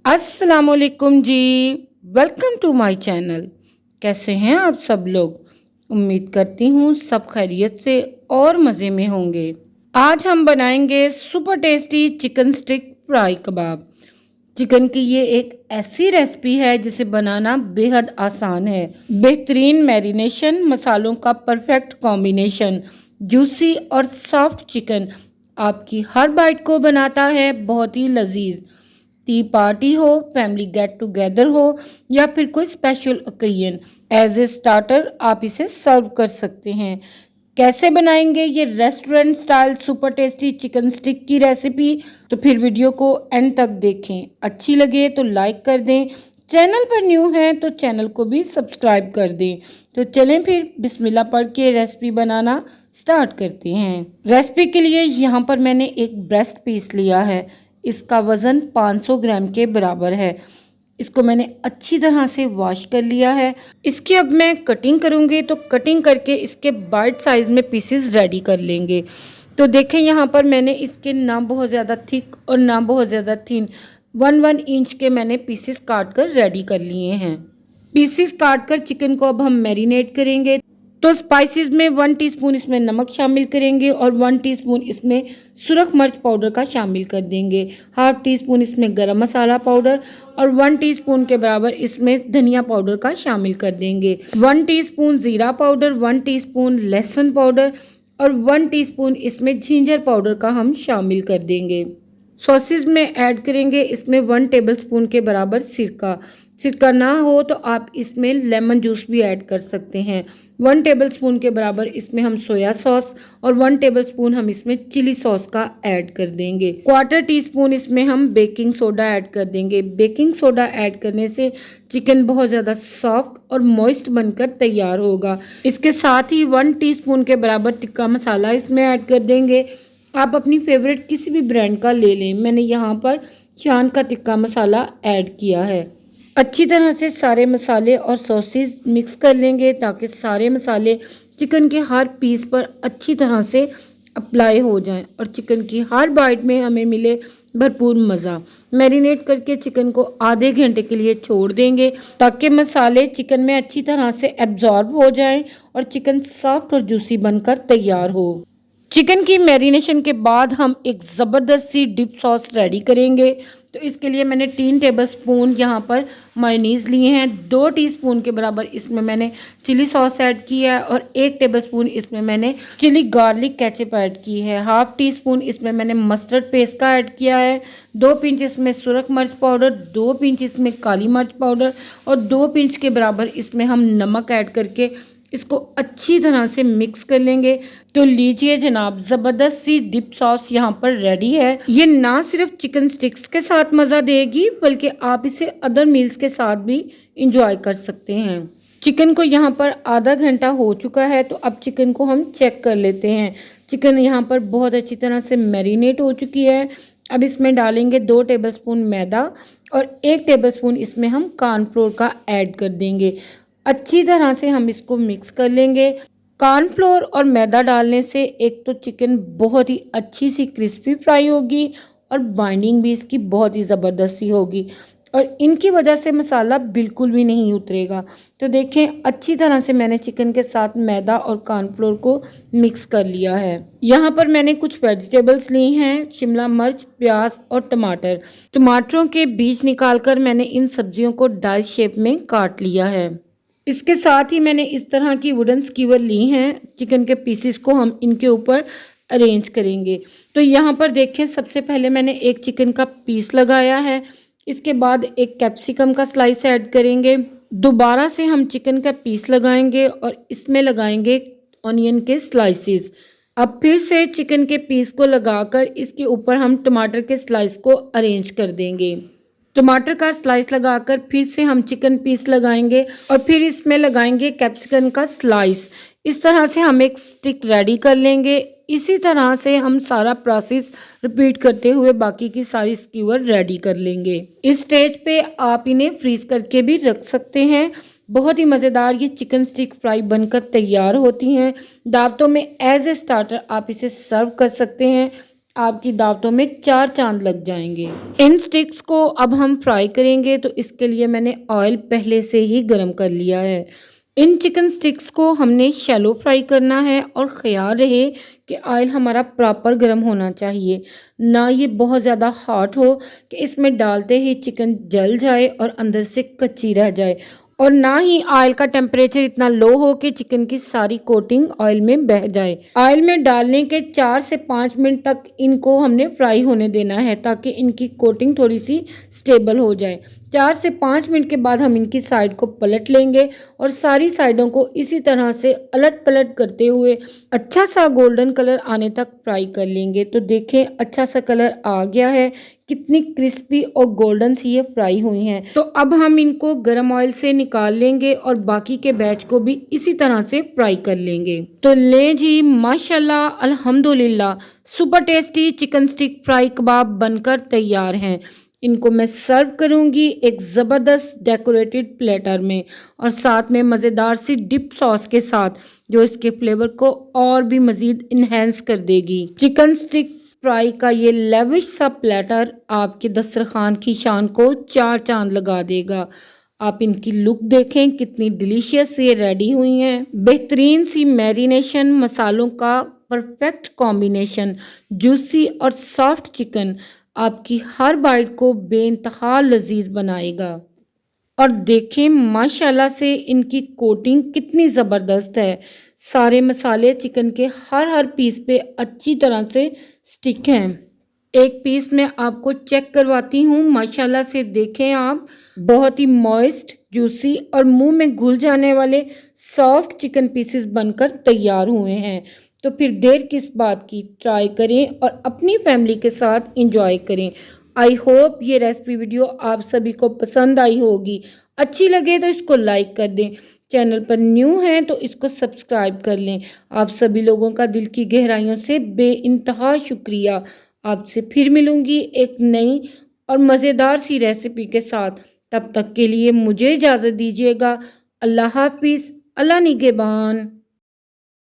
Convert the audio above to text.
अस्सलाम वालेकुम जी। Welcome to my channel. कैसे हैं आप सब लोग? उम्मीद करती हूँ सब खैरियत से और मज़े में होंगे। आज हम बनाएंगे super tasty chicken stick fry कबाब। चिकन की ये एक ऐसी रेसिपी है जिसे बनाना बेहद आसान है। बेहतरीन मैरिनेशन, मसालों का परफेक्ट कॉम्बिनेशन, जूसी और सॉफ्ट चिकन आपकी हर बाइट को बनाता है बहुत ही लजीज। टी पार्टी हो, फैमिली गेट टुगेदर हो या फिर कोई special occasion, as a starter आप इसे सर्व कर सकते हैं। कैसे बनाएंगे ये restaurant style super tasty chicken stick की रेसिपी? तो फिर वीडियो को एंड तक देखें। अच्छी लगे तो लाइक कर दें, चैनल पर न्यू हैं तो चैनल को भी सब्सक्राइब कर दें। तो चलें फिर बिस्मिल्लाह पढ़ के रेसिपी बनाना स्टार्ट करते हैं। रेसिपी के लिए यहाँ पर मैंने एक ब्रेस्ट पीस लिया है। इसका वज़न 500 ग्राम के बराबर है। इसको मैंने अच्छी तरह से वॉश कर लिया है। इसकी अब मैं कटिंग करूँगी, तो कटिंग करके इसके बाइट साइज़ में पीसेस रेडी कर लेंगे। तो देखें यहाँ पर मैंने इसके ना बहुत ज़्यादा थिक और ना बहुत ज़्यादा थिन 1-1 इंच के मैंने पीसेस काट कर रेडी कर लिए हैं। पीसेस काट कर चिकन को अब हम मैरिनेट करेंगे। तो स्पाइसेस में 1 टीस्पून इसमें नमक शामिल करेंगे और 1 टीस्पून इसमें सुरख मिर्च पाउडर का शामिल कर देंगे। हाफ टी स्पून इसमें गरम मसाला पाउडर और 1 टीस्पून के बराबर इसमें धनिया पाउडर का शामिल कर देंगे। 1 टीस्पून ज़ीरा पाउडर, 1 टीस्पून लहसुन पाउडर और 1 टीस्पून इसमें जिंजर पाउडर का हम शामिल कर देंगे। सॉसेज में ऐड करेंगे इसमें 1 टेबलस्पून के बराबर सिरका। सिरका ना हो तो आप इसमें लेमन जूस भी ऐड कर सकते हैं। 1 टेबलस्पून के बराबर इसमें हम सोया सॉस और 1 टेबलस्पून हम इसमें चिली सॉस का ऐड कर देंगे। 1/4 टीस्पून इसमें हम बेकिंग सोडा ऐड कर देंगे। बेकिंग सोडा ऐड करने से चिकन बहुत ज़्यादा सॉफ्ट और मॉइस्ट बनकर तैयार होगा। इसके साथ ही 1 टीस्पून के बराबर टिक्का मसाला इसमें ऐड कर देंगे। आप अपनी फेवरेट किसी भी ब्रांड का ले लें। मैंने यहाँ पर शान का टिक्का मसाला ऐड किया है। अच्छी तरह से सारे मसाले और सॉसेस मिक्स कर लेंगे ताकि सारे मसाले चिकन के हर पीस पर अच्छी तरह से अप्लाई हो जाएं और चिकन की हर बाइट में हमें मिले भरपूर मज़ा। मैरिनेट करके चिकन को आधे घंटे के लिए छोड़ देंगे ताकि मसाले चिकन में अच्छी तरह से एब्जॉर्ब हो जाएं और चिकन सॉफ्ट और जूसी बनकर तैयार हो। चिकन की मैरिनेशन के बाद हम एक ज़बरदस्त सी डिप सॉस रेडी करेंगे। तो इसके लिए मैंने 3 टेबलस्पून यहाँ पर मायोनीज़ लिए हैं। 2 टीस्पून के बराबर इसमें मैंने चिली सॉस ऐड किया है और 1 टेबलस्पून इसमें मैंने चिली गार्लिक केचप ऐड की है। हाफ टी स्पून इसमें मैंने मस्टर्ड पेस्ट का ऐड किया है। 2 पिंच इसमें सुरख मिर्च पाउडर, 2 पिंच इसमें काली मिर्च पाउडर और 2 पिंच के बराबर इसमें हम नमक ऐड करके इसको अच्छी तरह से मिक्स कर लेंगे। तो लीजिए जनाब, ज़बरदस्त सी डिप सॉस यहाँ पर रेडी है। ये ना सिर्फ चिकन स्टिक्स के साथ मज़ा देगी बल्कि आप इसे अदर मील्स के साथ भी इंजॉय कर सकते हैं। चिकन को यहाँ पर आधा घंटा हो चुका है, तो अब चिकन को हम चेक कर लेते हैं। चिकन यहाँ पर बहुत अच्छी तरह से मैरिनेट हो चुकी है। अब इसमें डालेंगे 2 टेबलस्पून मैदा और 1 टेबलस्पून इसमें हम कॉर्नफ्लोर का ऐड कर देंगे। अच्छी तरह से हम इसको मिक्स कर लेंगे। कॉर्नफ्लोर और मैदा डालने से एक तो चिकन बहुत ही अच्छी सी क्रिस्पी फ्राई होगी और बाइंडिंग भी इसकी बहुत ही ज़बरदस्त सी होगी और इनकी वजह से मसाला बिल्कुल भी नहीं उतरेगा। तो देखें, अच्छी तरह से मैंने चिकन के साथ मैदा और कॉर्नफ्लोर को मिक्स कर लिया है। यहाँ पर मैंने कुछ वेजिटेबल्स ली हैं, शिमला मिर्च, प्याज और टमाटर। टमाटरों के बीज निकालकर मैंने इन सब्जियों को डाइस शेप में काट लिया है। इसके साथ ही मैंने इस तरह की वुडन स्कीवर ली हैं। चिकन के पीसेस को हम इनके ऊपर अरेंज करेंगे। तो यहाँ पर देखें, सबसे पहले मैंने एक चिकन का पीस लगाया है। इसके बाद एक कैप्सिकम का स्लाइस ऐड करेंगे। दोबारा से हम चिकन का पीस लगाएंगे और इसमें लगाएंगे ऑनियन के स्लाइसेस। अब फिर से चिकन के पीस को लगाकर इसके ऊपर हम टमाटर के स्लाइस को अरेंज कर देंगे। टमाटर का स्लाइस लगाकर फिर से हम चिकन पीस लगाएंगे और फिर इसमें लगाएंगे कैप्सिकम का स्लाइस। इस तरह से हम एक स्टिक रेडी कर लेंगे। इसी तरह से हम सारा प्रोसेस रिपीट करते हुए बाकी की सारी स्कीवर रेडी कर लेंगे। इस स्टेज पे आप इन्हें फ्रीज करके भी रख सकते हैं। बहुत ही मज़ेदार ये चिकन स्टिक फ्राई बनकर तैयार होती हैं। दावतों में एज ए स्टार्टर आप इसे सर्व कर सकते हैं। आपकी दावतों में 4 चांद लग जाएंगे। इन स्टिक्स को अब हम फ्राई करेंगे, तो इसके लिए मैंने ऑयल पहले से ही गर्म कर लिया है। इन चिकन स्टिक्स को हमने शैलो फ्राई करना है और ख्याल रहे कि ऑयल हमारा प्रॉपर गर्म होना चाहिए, ना ये बहुत ज़्यादा हॉट हो कि इसमें डालते ही चिकन जल जाए और अंदर से कच्ची रह जाए, और ना ही ऑयल का टेम्परेचर इतना लो हो कि चिकन की सारी कोटिंग ऑयल में बह जाए। ऑयल में डालने के 4 से 5 मिनट तक इनको हमने फ्राई होने देना है ताकि इनकी कोटिंग थोड़ी सी स्टेबल हो जाए। 4 से 5 मिनट के बाद हम इनकी साइड को पलट लेंगे और सारी साइडों को इसी तरह से अलट पलट करते हुए अच्छा सा गोल्डन कलर आने तक फ्राई कर लेंगे। तो देखें अच्छा सा कलर आ गया है, कितनी क्रिस्पी और गोल्डन सी ये फ्राई हुई हैं। तो अब हम इनको गर्म ऑयल से निकाल लेंगे और बाकी के बैच को भी इसी तरह से फ्राई कर लेंगे। तो लें जी, माशाल्लाह अल्हम्दुलिल्लाह, super tasty chicken stick fry कबाब बनकर तैयार हैं। इनको मैं सर्व करूंगी एक ज़बरदस्त डेकोरेटेड प्लेटर में और साथ में मज़ेदार सी डिप सॉस के साथ, जो इसके फ्लेवर को और भी मज़ीद इन्हेंस कर देगी। चिकन स्टिक फ्राई का ये लेविश सा प्लेटर आपके दस्तरखान की शान को 4 चांद लगा देगा। आप इनकी लुक देखें, कितनी डिलीशियस ये रेडी हुई हैं। बेहतरीन सी मैरिनेशन, मसालों का परफेक्ट कॉम्बिनेशन, जूसी और सॉफ्ट चिकन आपकी हर बाइट को बेइंतहा लजीज बनाएगा। और देखें माशाल्लाह से इनकी कोटिंग कितनी ज़बरदस्त है। सारे मसाले चिकन के हर पीस पे अच्छी तरह से स्टिक हैं। एक पीस में आपको चेक करवाती हूँ, माशाल्लाह से देखें आप, बहुत ही मॉइस्ट, जूसी और मुंह में घुल जाने वाले सॉफ्ट चिकन पीसेस बनकर तैयार हुए हैं। तो फिर देर किस बात की, ट्राई करें और अपनी फैमिली के साथ इंजॉय करें। आई होप ये रेसिपी वीडियो आप सभी को पसंद आई होगी। अच्छी लगे तो इसको लाइक कर दें, चैनल पर न्यू हैं तो इसको सब्सक्राइब कर लें। आप सभी लोगों का दिल की गहराइयों से बेइंतहा शुक्रिया। आपसे फिर मिलूंगी एक नई और मज़ेदार सी रेसिपी के साथ। तब तक के लिए मुझे इजाज़त दीजिएगा। अल्लाह हाफिज़, अल्लाह निगहबान।